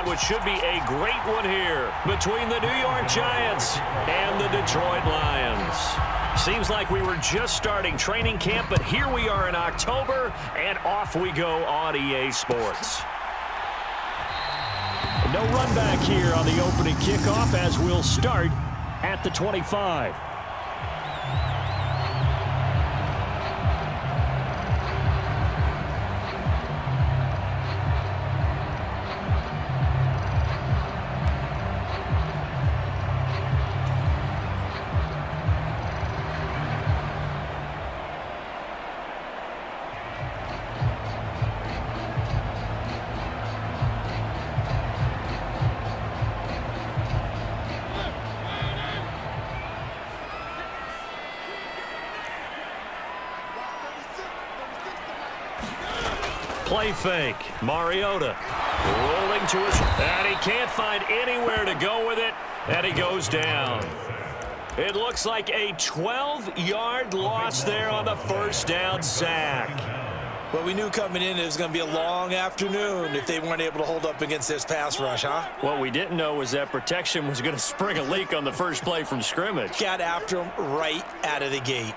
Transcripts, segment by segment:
what should be a great one here between the New York Giants and the Detroit Lions. Seems like we were just starting training camp, but here we are in October, and off we go on EA Sports. No run back here on the opening kickoff as we'll start at the 25. Play fake. Mariota rolling to his, and he can't find anywhere to go with it, and he goes down. It looks like a 12-yard loss there on the first down sack. Well, we knew coming in it was going to be a long afternoon if they weren't able to hold up against this pass rush, huh? What we didn't know was that protection was going to spring a leak on the first play from scrimmage. Got after him right out of the gate.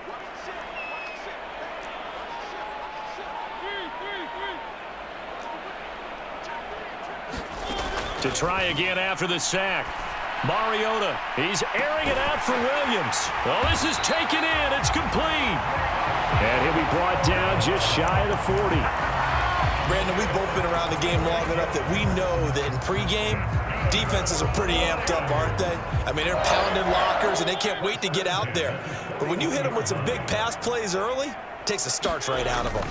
To try again after the sack. Mariota, he's airing it out for Williams. Oh, this is taken in. It's complete. And he'll be brought down just shy of the 40. Brandon, we've both been around the game long enough that we know that in pregame, defenses are pretty amped up, aren't they? I mean, they're pounding lockers, and they can't wait to get out there. But when you hit them with some big pass plays early, it takes the starch right out of them.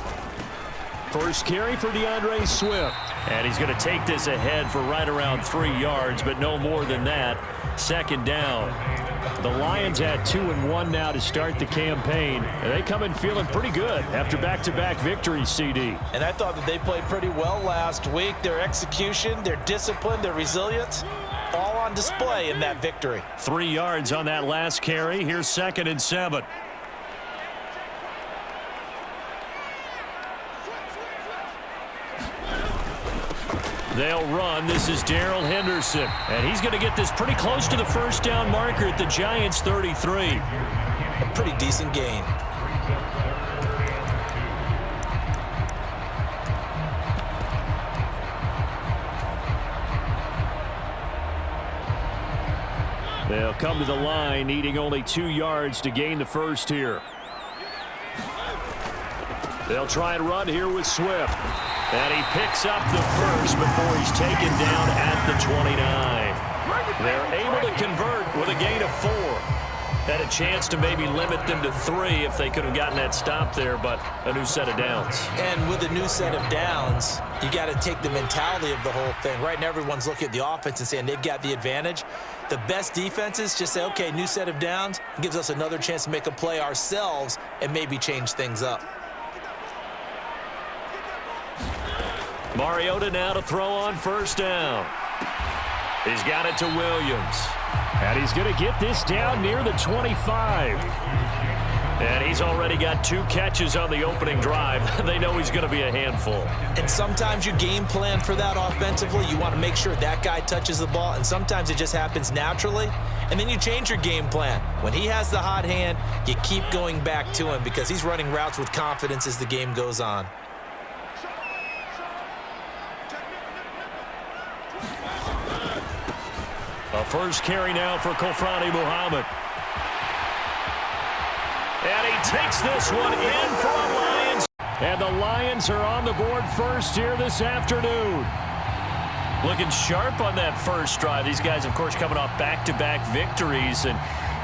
First carry for DeAndre Swift. And he's going to take this ahead for right around 3 yards, but no more than that. Second down. The Lions had 2-1 now to start the campaign. And they come in feeling pretty good after back-to-back victories, CD. And I thought that they played pretty well last week. Their execution, their discipline, their resilience, all on display in that victory. 3 yards on that last carry. Here's 2nd and 7. They'll run. This is Darrell Henderson. And he's going to get this pretty close to the first down marker at the Giants' 33. A pretty decent gain. They'll come to the line, needing only 2 yards to gain the first here. They'll try and run here with Swift. And he picks up the first before he's taken down at the 29. They're able to convert with a gain of 4. Had a chance to maybe limit them to 3 if they could have gotten that stop there, but a new set of downs. And with a new set of downs, you got to take the mentality of the whole thing. Right now, everyone's looking at the offense and saying they've got the advantage. The best defenses just say, okay, new set of downs. It gives us another chance to make a play ourselves and maybe change things up. Mariota now to throw on first down. He's got it to Williams. And he's going to get this down near the 25. And he's already got 2 catches on the opening drive. They know he's going to be a handful. And sometimes you game plan for that offensively. You want to make sure that guy touches the ball. And sometimes it just happens naturally. And then you change your game plan. When he has the hot hand, you keep going back to him because he's running routes with confidence as the game goes on. A first carry now for Kofrani Muhammad. And he takes this one in for the Lions. And the Lions are on the board first here this afternoon. Looking sharp on that first drive. These guys, of course, coming off back-to-back victories. And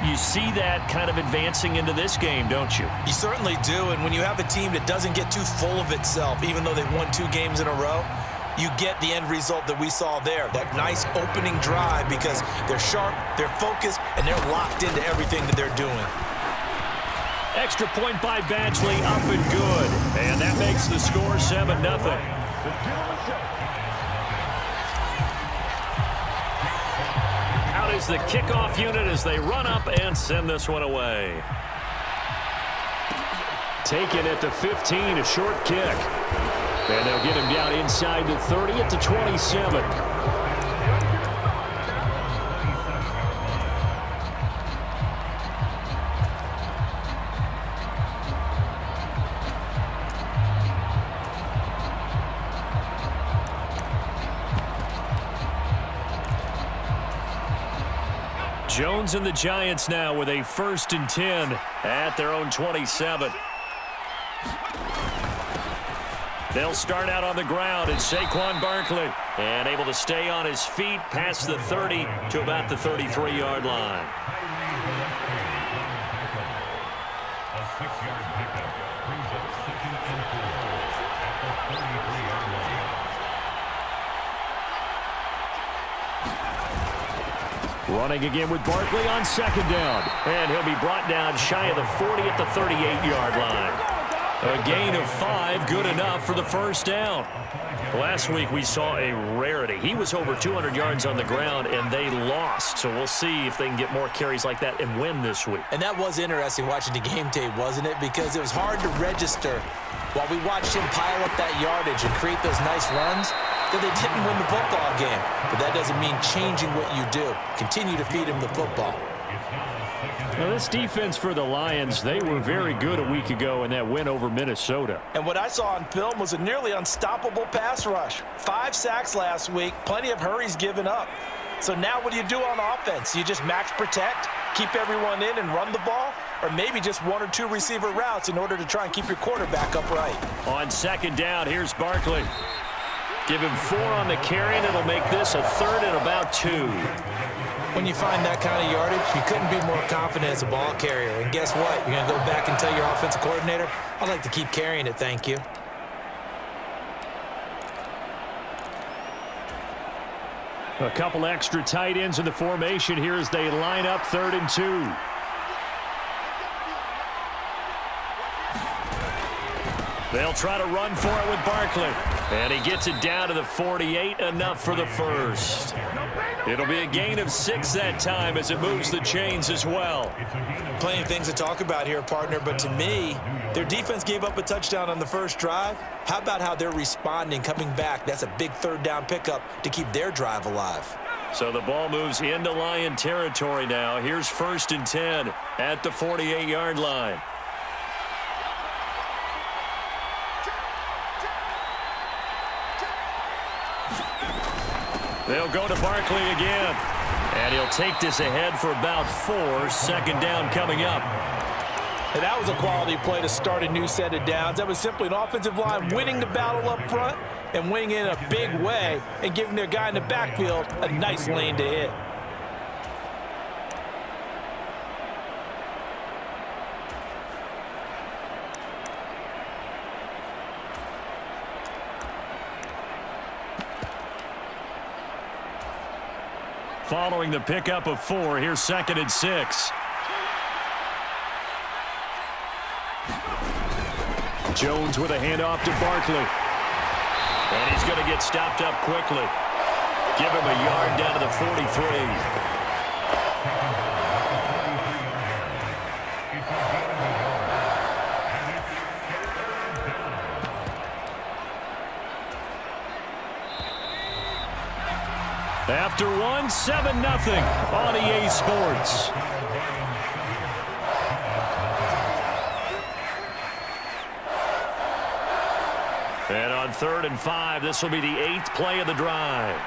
you see that kind of advancing into this game, don't you? You certainly do. And when you have a team that doesn't get too full of itself, even though they've won 2 games in a row, you get the end result that we saw there, that nice opening drive because they're sharp, they're focused, and they're locked into everything that they're doing. Extra point by Badgley, up and good. And that makes the score 7-0. Out is the kickoff unit as they run up and send this one away. Taken at the 15, a short kick. And they'll get him down inside the 30 at the 27. Jones and the Giants now with a 1st and 10 at their own 27. They'll start out on the ground, and Saquon Barkley, and able to stay on his feet past the 30 to about the 33-yard line. A 6-yard pickup brings up 2nd and 4 at the 33-yard line. Running again with Barkley on 2nd down. And he'll be brought down shy of the 40 at the 38-yard line. A gain of 5, good enough for the 1st down. Last week we saw a rarity. He was over 200 yards on the ground, and they lost. So we'll see if they can get more carries like that and win this week. And that was interesting watching the game tape, wasn't it? Because it was hard to register while we watched him pile up that yardage and create those nice runs that they didn't win the football game. But that doesn't mean changing what you do. Continue to feed him the football. Now, this defense for the Lions, they were very good a week ago in that win over Minnesota. And what I saw on film was a nearly unstoppable pass rush. 5 sacks last week, plenty of hurries given up. So now what do you do on offense? You just max protect, keep everyone in and run the ball, or maybe just 1 or 2 receiver routes in order to try and keep your quarterback upright. On 2nd down, here's Barkley. Give him 4 on the carry, and it'll make this a 3rd and about 2. When you find that kind of yardage, you couldn't be more confident as a ball carrier. And guess what? You're going to go back and tell your offensive coordinator, I'd like to keep carrying it, thank you. A couple extra tight ends in the formation here as they line up 3rd and 2. They'll try to run for it with Barkley. And he gets it down to the 48, enough for the 1st. It'll be a gain of 6 that time as it moves the chains as well. Plenty of things to talk about here, partner, but to me, their defense gave up a touchdown on the 1st drive. How about how they're responding, coming back? That's a big 3rd down pickup to keep their drive alive. So the ball moves into Lion territory now. Here's 1st and 10 at the 48-yard line. They'll go to Barkley again. And he'll take this ahead for about 4. 2nd down coming up. And that was a quality play to start a new set of downs. That was simply an offensive line winning the battle up front and winning in a big way and giving their guy in the backfield a nice lane to hit. Following the pickup of 4, here's 2nd and 6. Jones with a handoff to Barkley. And he's going to get stopped up quickly. Give him a yard down to the 43. After 1, 7-0 on EA Sports. And on 3rd and 5, this will be the 8th play of the drive.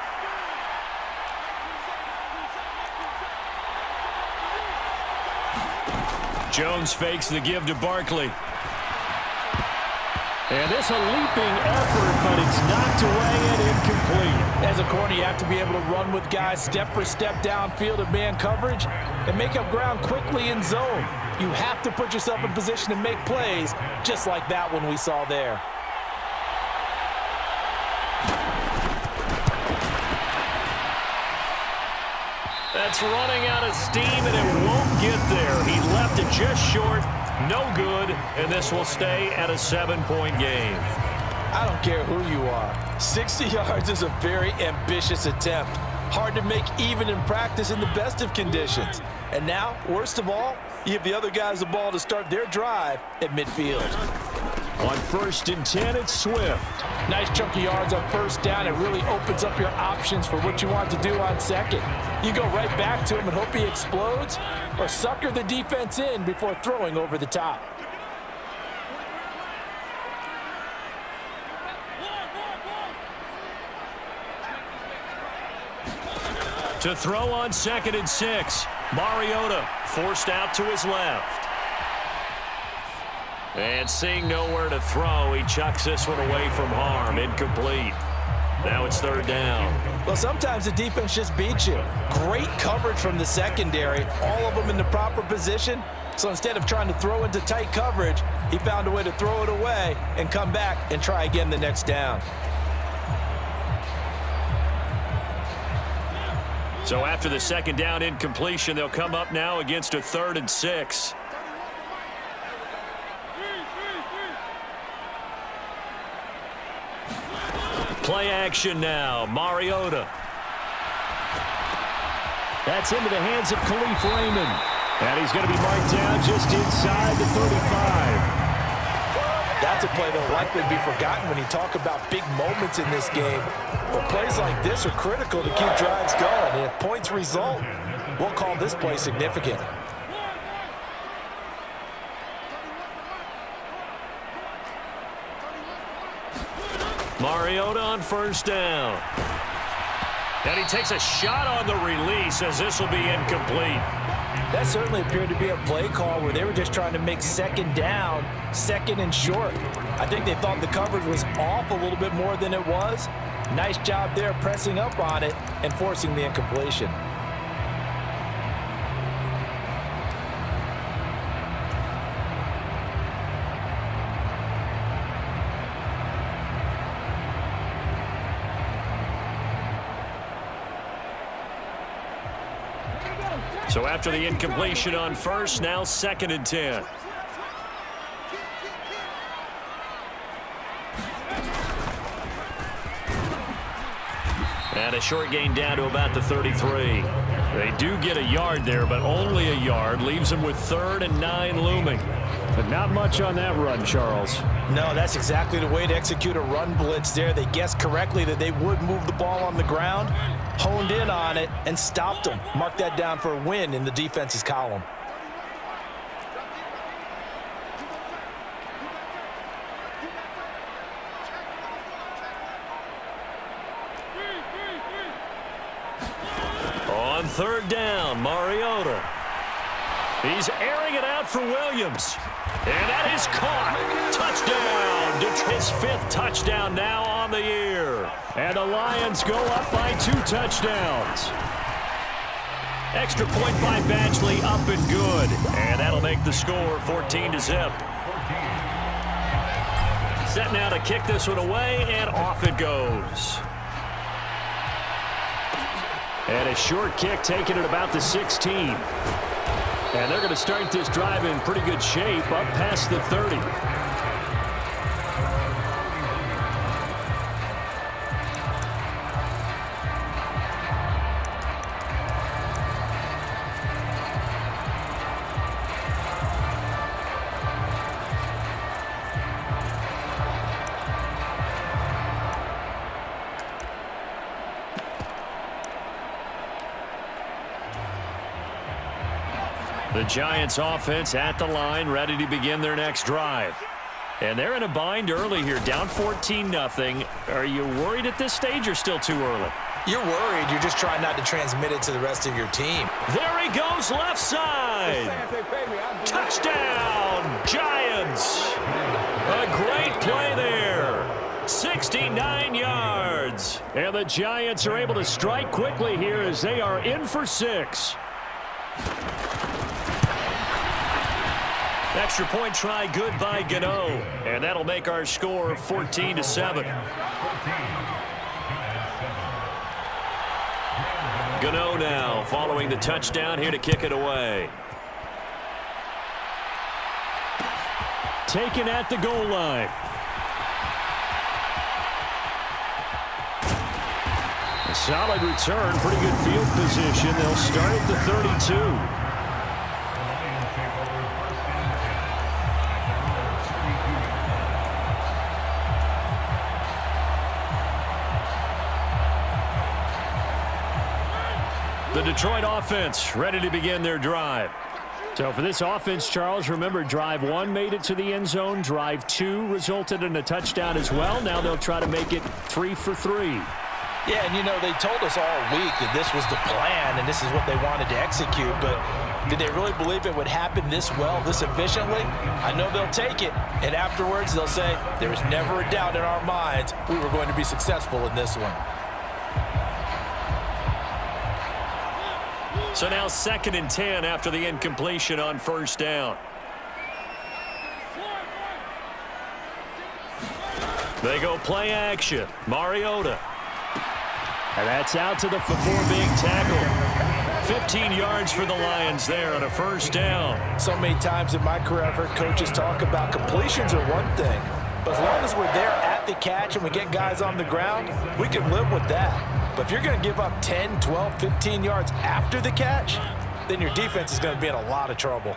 Jones fakes the give to Barkley. And this a leaping effort, but it's knocked away and incomplete. As a corner, you have to be able to run with guys step for step downfield in man coverage and make up ground quickly in zone. You have to put yourself in position to make plays, just like that one we saw there. That's running out of steam, and it won't get there. He left it just short. No good, and this will stay at a 7-point game. I don't care who you are. 60 yards is a very ambitious attempt. Hard to make even in practice in the best of conditions. And now, worst of all, you give the other guys the ball to start their drive at midfield. On 1st and 10, it's Swift. Nice chunk of yards on 1st down. It really opens up your options for what you want to do on 2nd. You go right back to him and hope he explodes, or sucker the defense in before throwing over the top. To throw on 2nd and 6. Mariota forced out to his left. And seeing nowhere to throw, he chucks this one away from harm. Incomplete. Now it's third down. Well, sometimes the defense just beats you. Great coverage from the secondary, all of them in the proper position. So instead of trying to throw into tight coverage, he found a way to throw it away and come back and try again the next down. So after the second down incompletion, they'll come up now against a 3rd and 6. Play action now. Mariota. That's into the hands of Khalif Raymond. And he's going to be marked down just inside the 35. That's a play that will likely be forgotten when you talk about big moments in this game. But plays like this are critical to keep drives going. And if points result, we'll call this play significant. Mariota on first down. And he takes a shot on the release as this will be incomplete. That certainly appeared to be a play call where they were just trying to make second down, second and short. I think they thought the coverage was off a little bit more than it was. Nice job there pressing up on it and forcing the incompletion. So after the incompletion on first, now 2nd and 10. And a short gain down to about the 33. They do get a yard there, but only a yard. Leaves them with 3rd and 9 looming. But not much on that run, Charles. No, that's exactly the way to execute a run blitz there. They guessed correctly that they would move the ball on the ground, honed in on it, and stopped them. Mark that down for a win in the defense's column. On 3rd down, Mariota. He's airing it out for Williams. And that is caught. Touchdown. His 5th touchdown now on the year. And the Lions go up by 2 touchdowns. Extra point by Batchley, up and good. And that'll make the score 14-0. Set now to kick this one away, and off it goes. And a short kick taken at about the 16. And they're going to start this drive in pretty good shape, up past the 30. The Giants offense at the line, ready to begin their next drive. And they're in a bind early here, down 14-0. Are you worried at this stage or still too early? You're worried. You're just trying not to transmit it to the rest of your team. There he goes, left side. Touchdown, Giants. A great play there. 69 yards. And the Giants are able to strike quickly here as they are in for 6. Extra point try good by Gano. And that'll make our score 14-7. Gano now following the touchdown here to kick it away. Taken at the goal line. A solid return, pretty good field position. They'll start at the 32. The Detroit offense ready to begin their drive. So for this offense, Charles, remember drive 1 made it to the end zone. Drive 2 resulted in a touchdown as well. Now they'll try to make it 3 for 3. Yeah, and they told us all week that this was the plan and this is what they wanted to execute, but did they really believe it would happen this well, this efficiently? I know they'll take it, and afterwards they'll say, there was never a doubt in our minds we were going to be successful in this one. So now 2nd and 10 after the incompletion on first down. They go play action. Mariota. And that's out to the before being tackled. 15 yards for the Lions there on a first down. So many times in my career I've heard coaches talk about completions are one thing, but as long as we're there at the catch and we get guys on the ground, we can live with that. But if you're going to give up 10, 12, 15 yards after the catch, then your defense is going to be in a lot of trouble.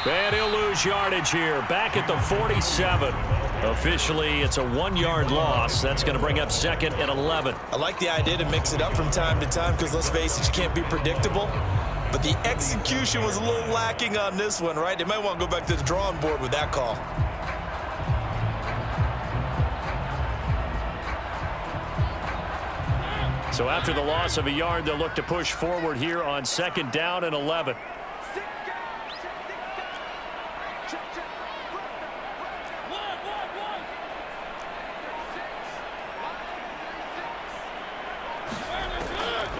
And he'll lose yardage here. Back at the 47. Officially, it's a 1-yard loss. That's going to bring up 2nd and 11. I like the idea to mix it up from time to time because, let's face it, you can't be predictable. But the execution was a little lacking on this one, right? They might want to go back to the drawing board with that call. So after the loss of a yard, they'll look to push forward here on 2nd down and 11.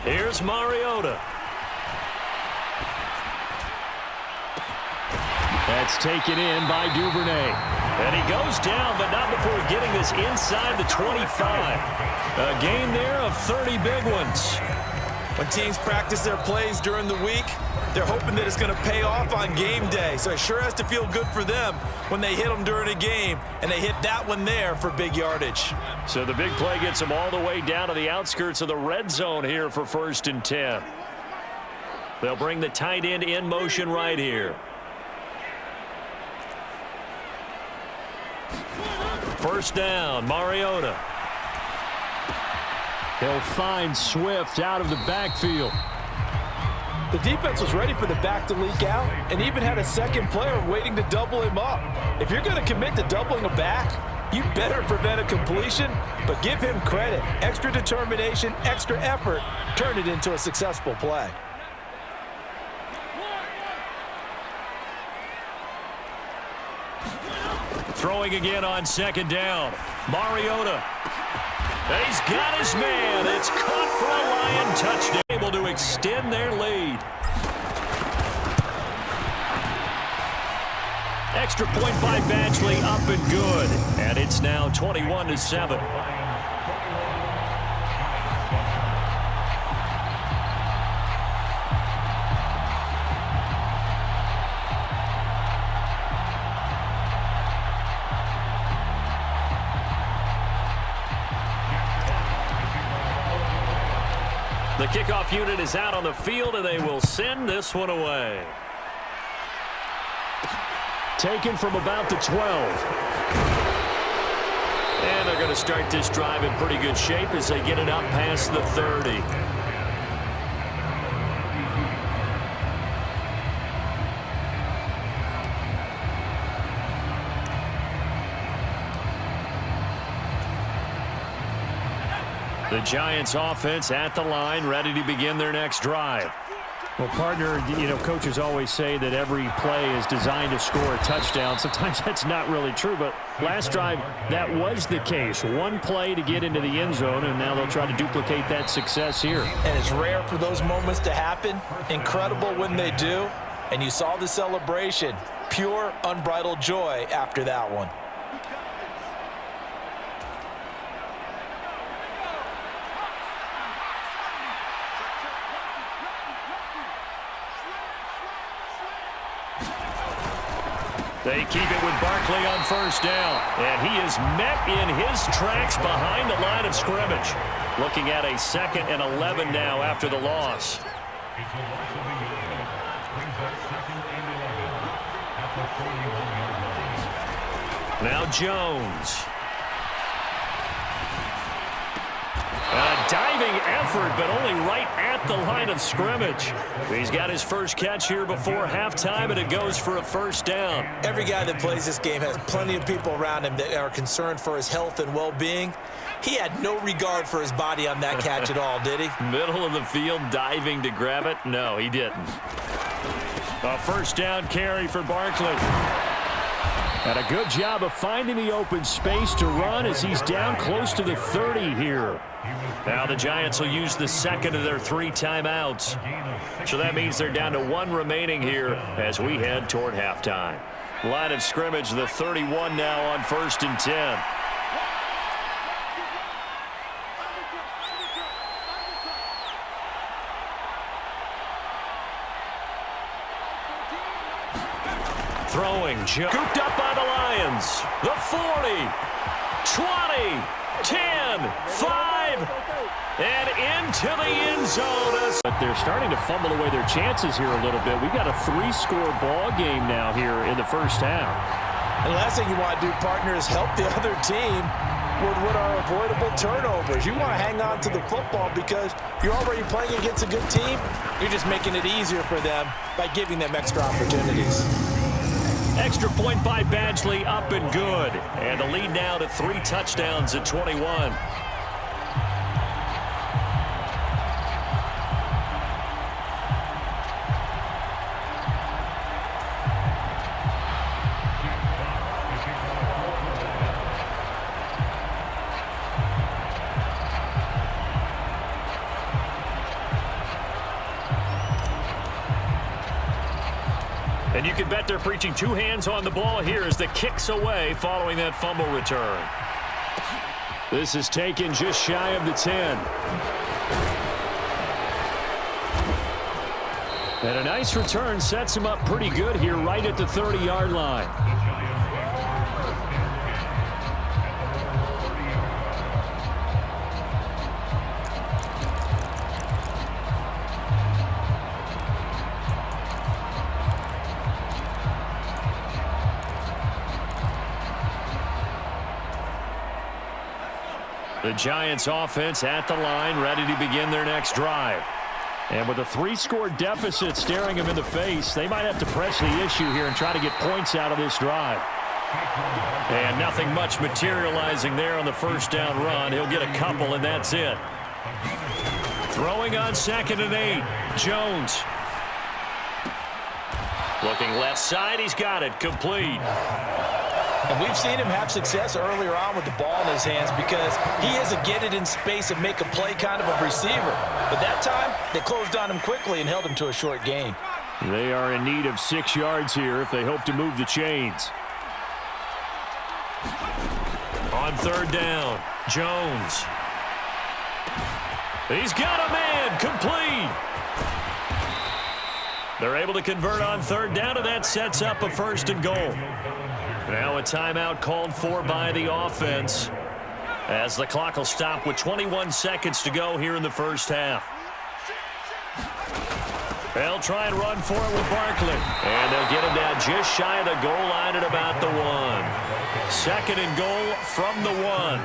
Here's Mariota. That's taken in by Duvernay. And he goes down, but not before getting this inside the 25. A gain there of 30 big ones. When teams practice their plays during the week, they're hoping that it's going to pay off on game day. So it sure has to feel good for them when they hit them during a game, and they hit that one there for big yardage. So the big play gets them all the way down to the outskirts of the red zone here for 1st and 10. They'll bring the tight end in motion right here. First down, Mariota. He'll find Swift out of the backfield. The defense was ready for the back to leak out and even had a second player waiting to double him up. If you're going to commit to doubling a back, you better prevent a completion, but give him credit. Extra determination, extra effort, turn it into a successful play. Throwing again on 2nd down. Mariota. And he's got his man. It's caught for a Lion touchdown. Able to extend their lead. Extra point by Badgley, up and good. And it's now 21-7. The kickoff unit is out on the field, and they will send this one away. Taken from about the 12. And they're going to start this drive in pretty good shape as they get it up past the 30. The Giants offense at the line, ready to begin their next drive. Well, partner, coaches always say that every play is designed to score a touchdown. Sometimes that's not really true, but last drive, that was the case. One play to get into the end zone, and now they'll try to duplicate that success here. And it's rare for those moments to happen. Incredible when they do. And you saw the celebration. Pure, unbridled joy after that one. They keep it with Barkley on first down. And he is met in his tracks behind the line of scrimmage. Looking at a 2nd and 11 now after the loss. It's a loss of the yard. Brings up 2nd and 11 at the 41-yard line. Now Jones. A diving effort, but only right at the line of scrimmage. He's got his first catch here before halftime, and it goes for a first down. Every guy that plays this game has plenty of people around him that are concerned for his health and well-being. He had no regard for his body on that catch at all, did he? Middle of the field, diving to grab it? No, he didn't. A first down carry for Barkley. And a good job of finding the open space to run as he's down close to the 30 here. Now the Giants will use the second of their 3 timeouts. So that means they're down to 1 remaining here as we head toward halftime. Line of scrimmage, the 31 now on 1st and 10. Throwing, scooped up by the Lions. The 40, 20, 10, 5, and into the end zone. But they're starting to fumble away their chances here a little bit. We've got a 3-score ball game now here in the first half. And the last thing you want to do, partner, is help the other team with what are avoidable turnovers. You want to hang on to the football because you're already playing against a good team. You're just making it easier for them by giving them extra opportunities. Extra point by Badgley, up and good. And the lead now to 3 touchdowns at 21. And you can bet they're preaching 2 hands on the ball here as the kick's away following that fumble return. This is taken just shy of the 10. And a nice return sets him up pretty good here right at the 30-yard line. The Giants offense at the line, ready to begin their next drive. And with a 3-score deficit staring them in the face, they might have to press the issue here and try to get points out of this drive. And nothing much materializing there on the first down run. He'll get a couple, and that's it. Throwing on 2nd and 8, Jones. Looking left side, he's got it, complete. And we've seen him have success earlier on with the ball in his hands because he is a get it in space and make a play kind of a receiver. But that time, they closed on him quickly and held him to a short gain. They are in need of 6 yards here if they hope to move the chains. On 3rd down, Jones. He's got a man, complete. They're able to convert on 3rd down, and that sets up a 1st and goal. Now a timeout called for by the offense as the clock will stop with 21 seconds to go here in the first half. They'll try and run for it with Barkley. And they'll get him down just shy of the goal line at about the 1. 2nd and goal from the 1.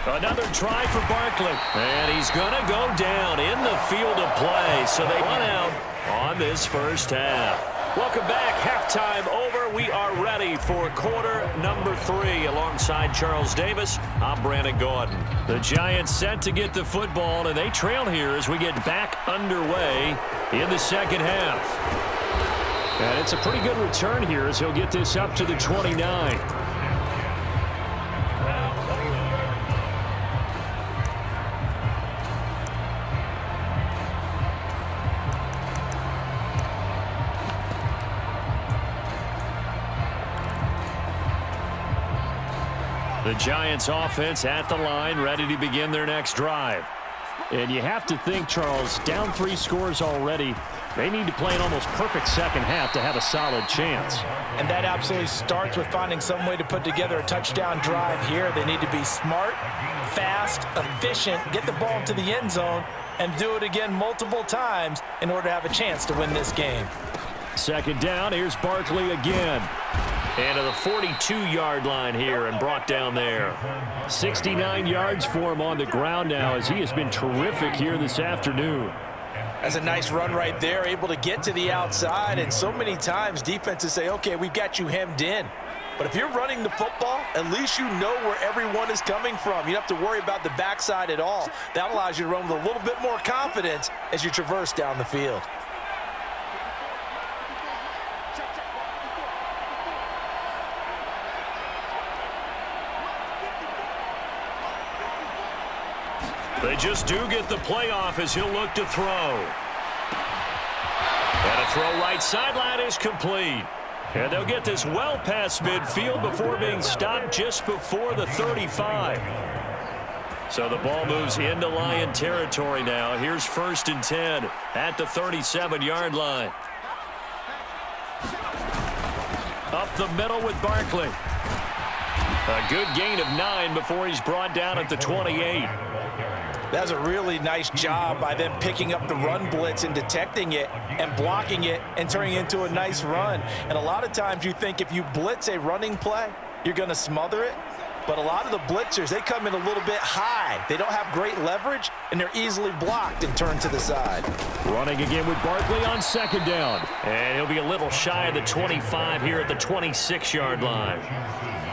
Another try for Barkley. And he's going to go down in the field of play. So they run out on this first half. Welcome back. Halftime over. We are ready for quarter number 3. Alongside Charles Davis, I'm Brandon Gordon. The Giants set to get the football, and they trail here as we get back underway in the second half. And it's a pretty good return here as he'll get this up to the 29. The Giants offense at the line, ready to begin their next drive. And you have to think, Charles, down 3 scores already. They need to play an almost perfect second half to have a solid chance. And that absolutely starts with finding some way to put together a touchdown drive here. They need to be smart, fast, efficient, get the ball to the end zone, and do it again multiple times in order to have a chance to win this game. 2nd down, here's Barkley again. And to the 42-yard line here and brought down there. 69 yards for him on the ground now as he has been terrific here this afternoon. That's a nice run right there, able to get to the outside. And so many times defenses say, okay, we've got you hemmed in. But if you're running the football, at least you know where everyone is coming from. You don't have to worry about the backside at all. That allows you to run with a little bit more confidence as you traverse down the field. They just do get the playoff as he'll look to throw. And a throw right sideline is complete. And they'll get this well past midfield before being stopped just before the 35. So the ball moves into Lion territory now. Here's 1st and 10 at the 37-yard line. Up the middle with Barkley. A good gain of 9 before he's brought down at the 28. That's a really nice job by them picking up the run blitz and detecting it and blocking it and turning it into a nice run. And a lot of times you think if you blitz a running play, you're going to smother it. But a lot of the blitzers, they come in a little bit high. They don't have great leverage, and they're easily blocked and turned to the side. Running again with Barkley on 2nd down. And he'll be a little shy of the 25 here at the 26-yard line.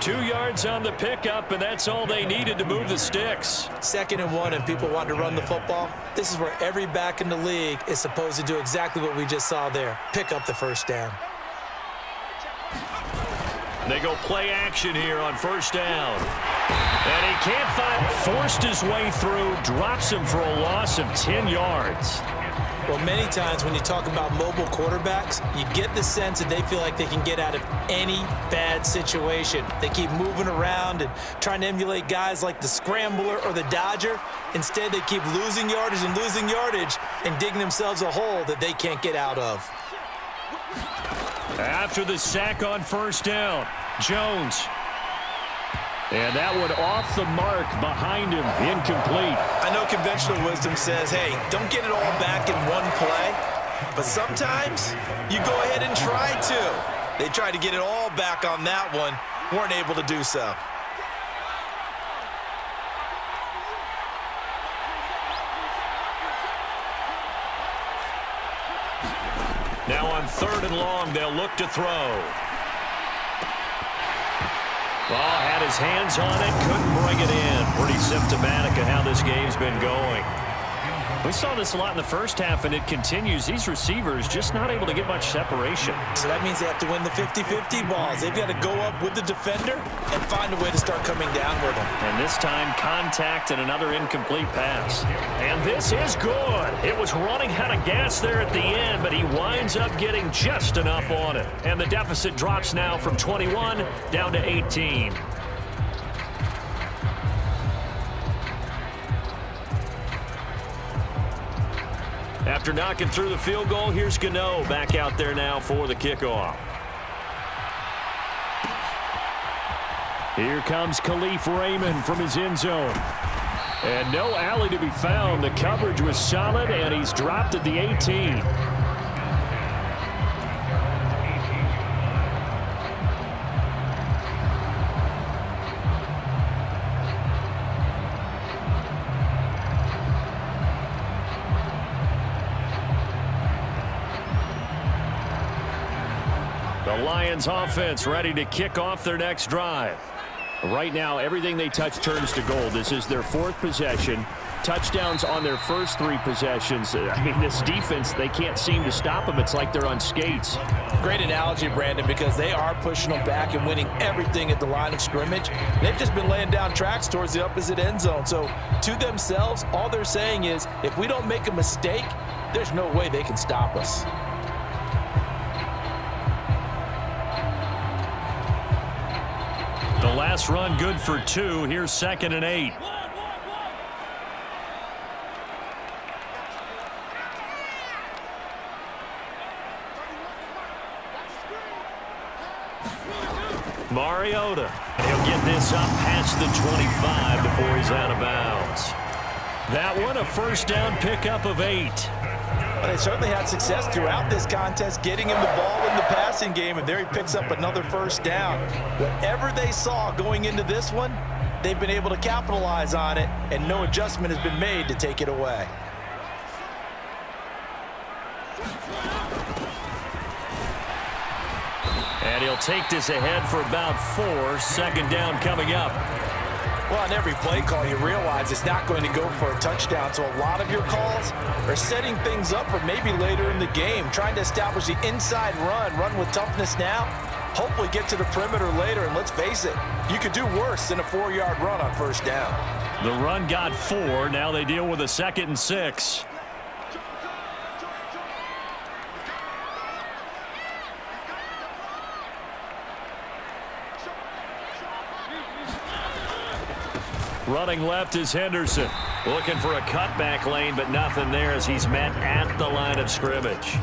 2 yards on the pickup, and that's all they needed to move the sticks. 2nd and 1, and people want to run the football. This is where every back in the league is supposed to do exactly what we just saw there. Pick up the 1st down. They go play action here on 1st down. And he can't forced his way through, drops him for a loss of 10 yards. Well, many times when you talk about mobile quarterbacks, you get the sense that they feel like they can get out of any bad situation. They keep moving around and trying to emulate guys like the Scrambler or the Dodger. Instead, they keep losing yardage and digging themselves a hole that they can't get out of. After the sack on 1st down, Jones. And that one off the mark behind him, incomplete. I know conventional wisdom says, hey, don't get it all back in one play. But sometimes you go ahead and try to. They tried to get it all back on that one, weren't able to do so. Now on 3rd and long, they'll look to throw. Ball had his hands on it, couldn't bring it in. Pretty symptomatic of how this game's been going. We saw this a lot in the first half, and it continues. These receivers just not able to get much separation. So that means they have to win the 50-50 balls. They've got to go up with the defender and find a way to start coming down with them. And this time, contact and another incomplete pass. And this is good. It was running out of gas there at the end, but he winds up getting just enough on it. And the deficit drops now from 21 down to 18. After knocking through the field goal, here's Gano back out there now for the kickoff. Here comes Khalif Raymond from his end zone. And no alley to be found. The coverage was solid, and he's dropped at the 18. The Lions offense ready to kick off their next drive. Right now, everything they touch turns to gold. This is their 4th possession. Touchdowns on their first 3 possessions. I mean, this defense, they can't seem to stop them. It's like they're on skates. Great analogy, Brandon, because they are pushing them back and winning everything at the line of scrimmage. They've just been laying down tracks towards the opposite end zone. So to themselves, all they're saying is, if we don't make a mistake, there's no way they can stop us. The last run good for 2. Here's 2nd and 8. Mariota. He'll get this up past the 25 before he's out of bounds. That one a 1st down pickup of 8. But they certainly had success throughout this contest, getting him the ball in the passing game, and there he picks up another first down. Whatever they saw going into this one, they've been able to capitalize on it, and no adjustment has been made to take it away. And he'll take this ahead for about 4. Second down coming up. Well, on every play call, you realize it's not going to go for a touchdown, so a lot of your calls are setting things up for maybe later in the game, trying to establish the inside run with toughness now, hopefully get to the perimeter later, and let's face it, you could do worse than a 4-yard run on first down. The run got 4. Now they deal with a 2nd and 6. Running left is Henderson. Looking for a cutback lane, but nothing there as he's met at the line of scrimmage.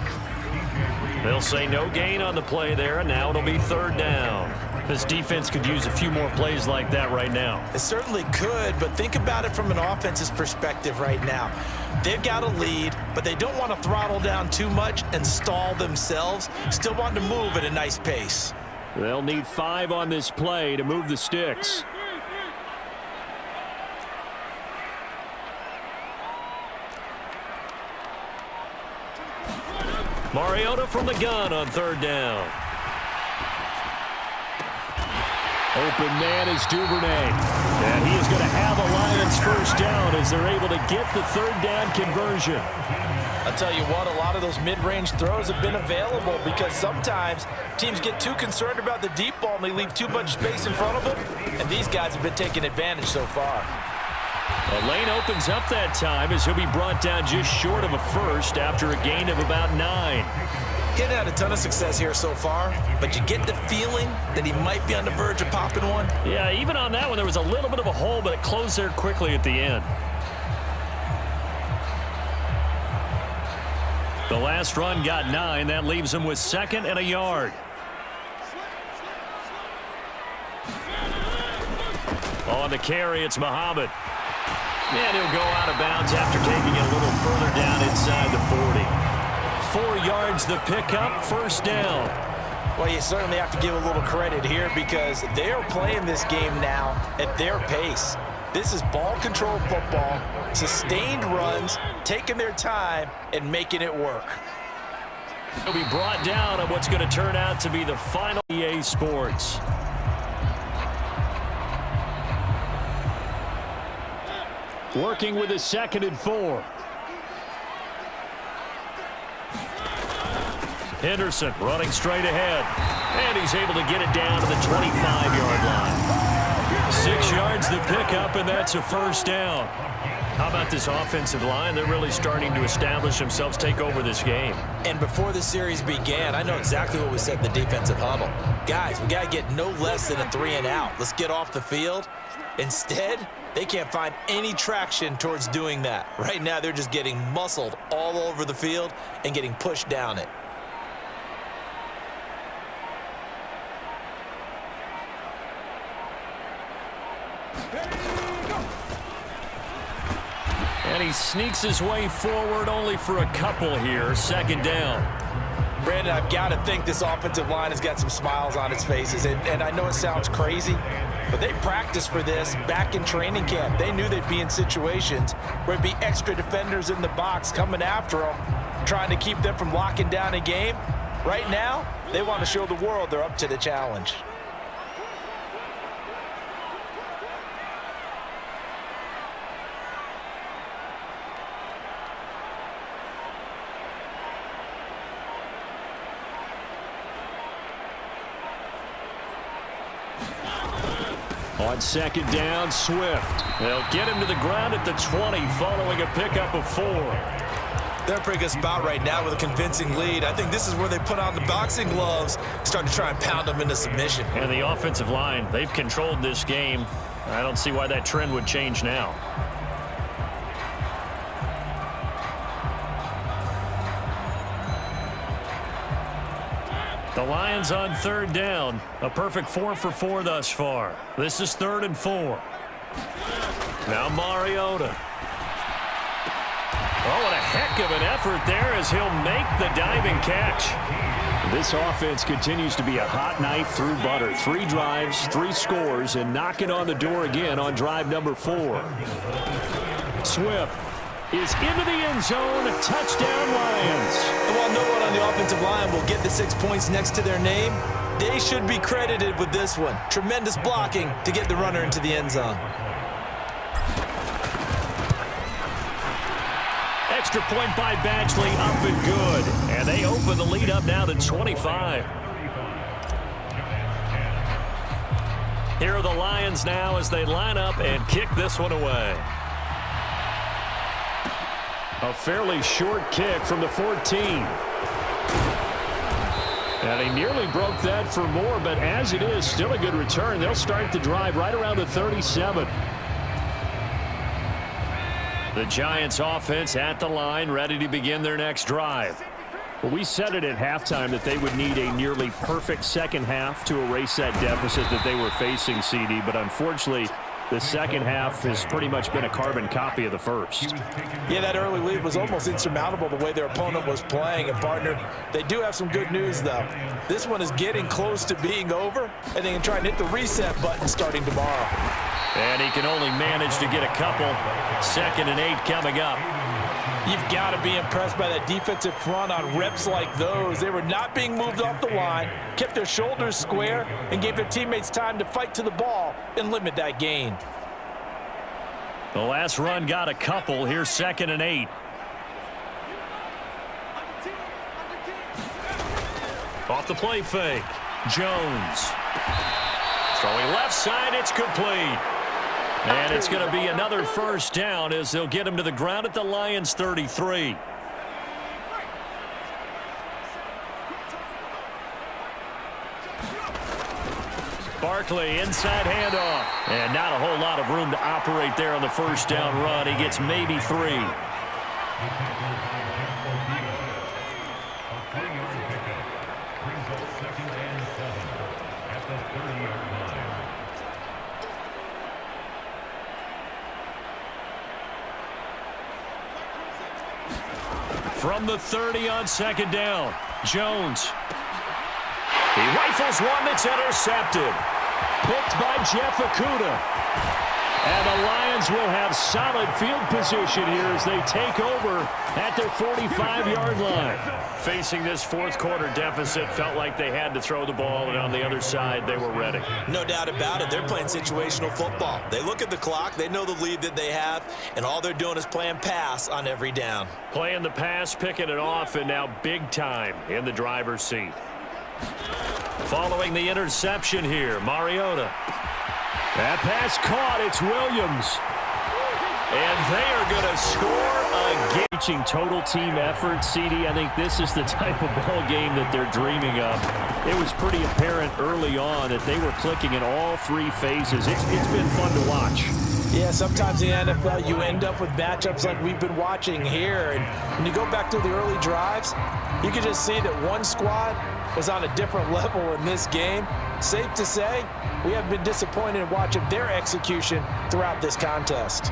They'll say no gain on the play there, and now it'll be 3rd down. This defense could use a few more plays like that right now. It certainly could, but think about it from an offense's perspective right now. They've got a lead, but they don't want to throttle down too much and stall themselves. Still want to move at a nice pace. They'll need 5 on this play to move the sticks. Mariota from the gun on 3rd down. Open man is Duvernay. And he is going to have a Lions first down as they're able to get the 3rd down conversion. I'll tell you what, a lot of those mid-range throws have been available because sometimes teams get too concerned about the deep ball and they leave too much space in front of them, and these guys have been taking advantage so far. The lane opens up that time as he'll be brought down just short of a first after a gain of about 9. He hasn't had a ton of success here so far, but you get the feeling that he might be on the verge of popping one. Yeah, even on that one, there was a little bit of a hole, but it closed there quickly at the end. The last run got 9. That leaves him with 2nd and a yard. On the carry, it's Muhammad. And he'll go out of bounds after taking it a little further down inside the 40. 4 yards the pickup, first down. Well, you certainly have to give a little credit here because they are playing this game now at their pace. This is ball control football, sustained runs, taking their time and making it work. He'll be brought down on what's going to turn out to be the final EA Sports. Working with a 2nd and 4. Henderson running straight ahead. And he's able to get it down to the 25-yard line. 6 yards the pickup, and that's a first down. How about this offensive line? They're really starting to establish themselves, take over this game. And before the series began, I know exactly what we said in the defensive huddle. Guys, we got to get no less than a 3 and out. Let's get off the field. Instead, they can't find any traction towards doing that. Right now, they're just getting muscled all over the field and getting pushed down it. And he sneaks his way forward only for a couple here. 2nd down. Brandon, I've got to think this offensive line has got some smiles on its faces. And I know it sounds crazy, but they practiced for this back in training camp. They knew they'd be in situations where it'd be extra defenders in the box coming after them, trying to keep them from locking down a game. Right now, they want to show the world they're up to the challenge. On 2nd down, Swift. They'll get him to the ground at the 20 following a pickup of 4. They're in a pretty good spot right now with a convincing lead. I think this is where they put on the boxing gloves, start to try and pound them into submission. And the offensive line, they've controlled this game. I don't see why that trend would change now. The Lions on 3rd down. A perfect 4 for 4 thus far. This is 3rd and 4. Now Mariota. Oh, and a heck of an effort there as he'll make the diving catch. This offense continues to be a hot knife through butter. 3 drives, 3 scores, and knocking on the door again on drive number 4. Swift is into the end zone. Touchdown, Lions. And while no one on the offensive line will get the 6 points next to their name, they should be credited with this one. Tremendous blocking to get the runner into the end zone. Extra point by Badgley, up and good. And they open the lead up now to 25. Here are the Lions now as they line up and kick this one away. A fairly short kick from the 14. And he nearly broke that for more, but as it is, still a good return. They'll start the drive right around the 37. The Giants offense at the line, ready to begin their next drive. Well, we said it at halftime that they would need a nearly perfect second half to erase that deficit that they were facing, CD, but unfortunately, the second half has pretty much been a carbon copy of the first. Yeah, that early lead was almost insurmountable the way their opponent was playing. And, partner, they do have some good news, though. This one is getting close to being over, and they can try and hit the reset button starting tomorrow. And he can only manage to get a couple. 2nd and 8 coming up. You've got to be impressed by that defensive front on reps like those. They were not being moved off the line, kept their shoulders square, and gave their teammates time to fight to the ball and limit that gain. The last run got a couple. Here's 2nd and 8. Off the play fake. Jones. Throwing left side, it's complete. And it's going to be another first down as they'll get him to the ground at the Lions' 33. Barkley, inside handoff. And not a whole lot of room to operate there on the first down run. He gets maybe 3. From the 30 on 2nd down, Jones. He rifles one that's intercepted. Picked by Jeff Okudah. And the Lions will have solid field position here as they take over at their 45-yard line. Facing this fourth quarter deficit, felt like they had to throw the ball, and on the other side, they were ready. No doubt about it. They're playing situational football. They look at the clock, they know the lead that they have, and all they're doing is playing pass on every down. Playing the pass, picking it off, and now big time in the driver's seat. Following the interception here, Mariota. That pass caught. It's Williams. And they are going to score again. Reaching total team effort, CD. I think this is the type of ball game that they're dreaming of. It was pretty apparent early on that they were clicking in all 3 phases. It's been fun to watch. Yeah, sometimes in the NFL you end up with matchups like we've been watching here. And when you go back to the early drives, you can just see that one squad was on a different level in this game. Safe to say, we have been disappointed in watching their execution throughout this contest.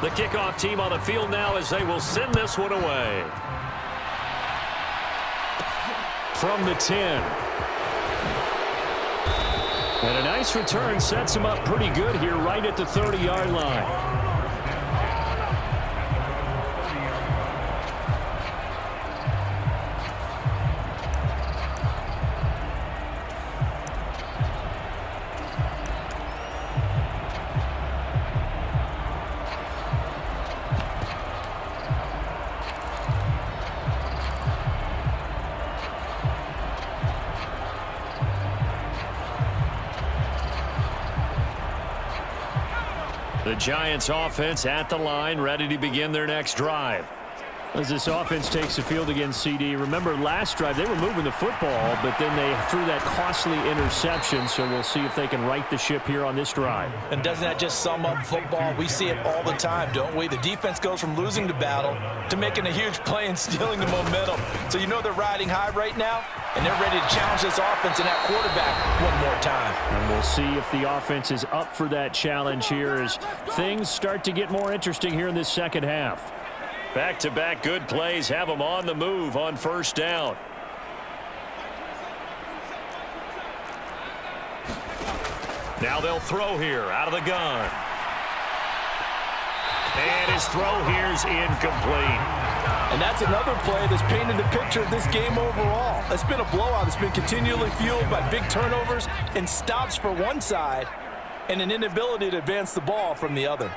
The kickoff team on the field now as they will send this one away. From the 10. And a nice return sets him up pretty good here right at the 30-yard line. The Giants offense at the line, ready to begin their next drive. As this offense takes the field against CD, remember last drive they were moving the football, but then they threw that costly interception, so we'll see if they can right the ship here on this drive. And doesn't that just sum up football? We see it all the time, don't we? The defense goes from losing the battle to making a huge play and stealing the momentum. So you know they're riding high right now? and they're ready to challenge this offense and that quarterback one more time. And we'll see if the offense is up for that challenge here as things start to get more interesting here in this second half. Back-to-back good plays have them on the move on first down. Now they'll throw here out of the gun. And his throw here's incomplete. And that's another play that's painted the picture of this game overall. It's been a blowout. It's been continually fueled by big turnovers and stops for one side and an inability to advance the ball from the other.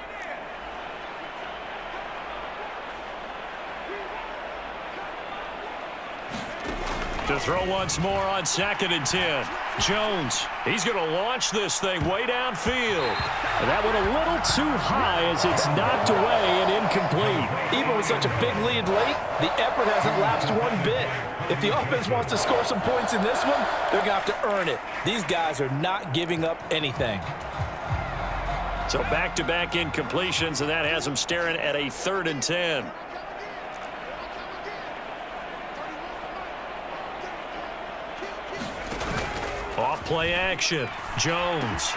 To throw once more on 2nd and 10. Jones, he's going to launch this thing way downfield. And that went a little too high as it's knocked away and incomplete. Even with such a big lead late, the effort hasn't lapsed one bit. If the offense wants to score some points in this one, they're going to have to earn it. These guys are not giving up anything. So back-to-back incompletions, and that has them staring at a 3rd and 10. Off play action. Jones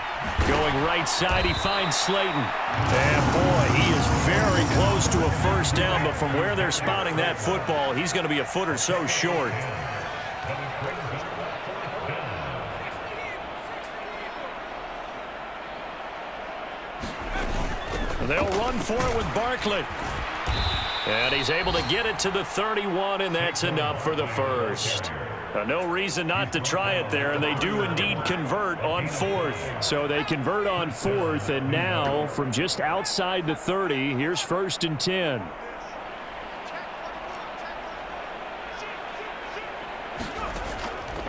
going right side. He finds Slayton. And boy, he is very close to a first down, but from where they're spotting that football, he's going to be a foot or so short. They'll run for it with Barkley. And he's able to get it to the 31, and that's enough for the first. No reason not to try it there, and they do indeed convert on 4th. So they convert on 4th, and now from just outside the 30, here's 1st and 10.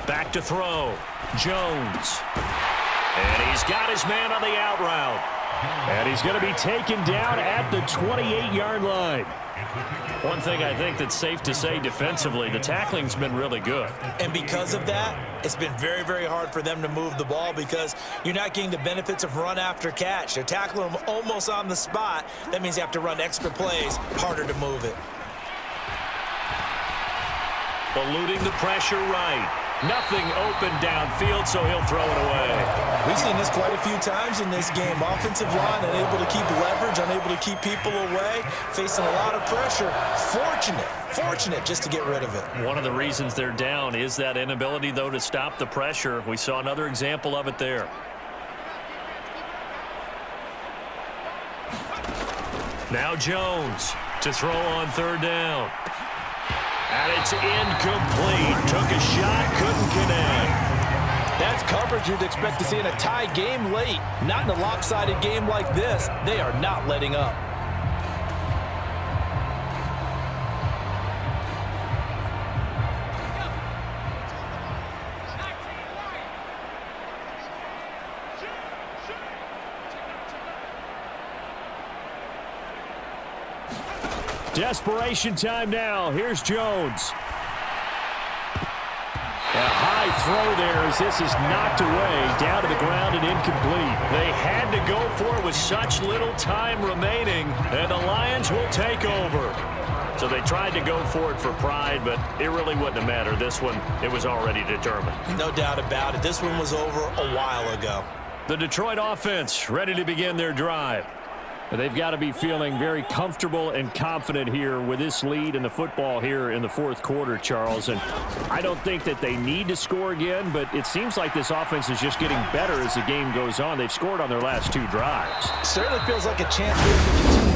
Back to throw. Jones. And he's got his man on the out route. And he's going to be taken down at the 28-yard line. One thing I think that's safe to say defensively, the tackling's been really good. And because of that, it's been very, very hard for them to move the ball because you're not getting the benefits of run after catch. They're tackling them almost on the spot. That means you have to run extra plays, harder to move it. Eluding the pressure right. Nothing open downfield, so he'll throw it away. We've seen this quite a few times in this game. Offensive line unable to keep leverage, unable to keep people away, facing a lot of pressure. Fortunate just to get rid of it. One of the reasons they're down is that inability, though, to stop the pressure. We saw another example of it there. Now Jones to throw on 3rd down. And it's incomplete. Took a shot, couldn't connect. That's coverage you'd expect to see in a tie game late. Not in a lopsided game like this. They are not letting up. Desperation time now. Here's Jones. A high throw there as this is knocked away, down to the ground and incomplete. They had to go for it with such little time remaining, and the Lions will take over. So they tried to go for it for pride, but it really wouldn't have mattered. This one, it was already determined. No doubt about it. This one was over a while ago. The Detroit offense ready to begin their drive. They've got to be feeling very comfortable and confident here with this lead in the football here in the 4th quarter, Charles. And I don't think that they need to score again, but it seems like this offense is just getting better as the game goes on. They've scored on their last 2 drives. Certainly feels like a chance for them to continue